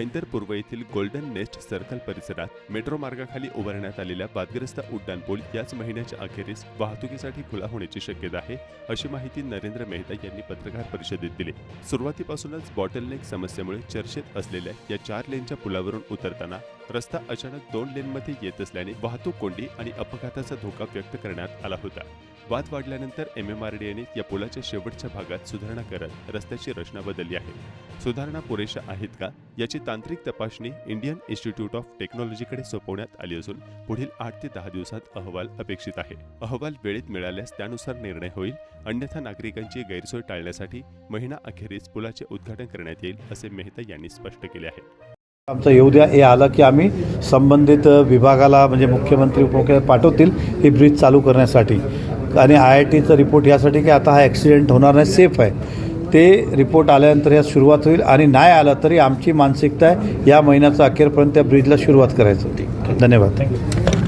भाईंदर पूर्व येथील golden nest circle परिसरात मेट्रो मार्गाखाली उभारण्यात आलेल्या वादग्रस्त उड्डाणपूल याच महिन्याच्या अखेरीस वाहतुकीसाठी खुला होण्याची शक्यता आहे, अशी माहिती नरेंद्र मेहता यांनी पत्रकार परिषदेत दिली. सुरुवातीपासूनच बॉटलनेक समस्येमुळे चर्चेत असलेल्या या 4 लेनच्या पुलावरून उतरताना रस्ता अचानक 2 लेनमध्ये येत असल्याने वाहतूक कोंडी आणि अपघाताचा धोका व्यक्त करण्यात आला होता. वाद वाढल्यानंतर MMRDAने या पुलाच्या शेवटच्या भागात सुधारणा करत रस्त्याची रचना बदलली आहे. सुधारणा पुरेशा आहेत का याची तांत्रिक तपासणी इंडियन इन्स्टिट्यूट ऑफ टेक्नॉलॉजीकडे सोपवण्यात आली असून पुढील 8 ते 10 दिवसात अहवाल अपेक्षित आहे. अहवाल वेळेत मिळाल्यास त्यानुसार निर्णय होईल, अन्यथा नागरिकांची गैरसोय टाळण्यासाठी महिना अखेरीस पुलाचे उद्घाटन करण्यात येईल, असे मेहता यांनी स्पष्ट केले आहे. आमचं येऊ द्या हे आलं की आम्ही संबंधित विभागाला म्हणजे मुख्यमंत्री उपमुख्यमंत्री पाठवतील ही ब्रिज चालू करण्यासाठी आणि IITचा रिपोर्ट यासाठी की आता हा ॲक्सिडेंट होणार नाही, सेफ आहे. ते रिपोर्ट आल्यानंतर या सुरुवात होईल आणि नाही आलं तरी आमची मानसिकता आहे या महिन्याचा अखेरपर्यंत त्या ब्रिजला सुरुवात करायची होती. धन्यवाद.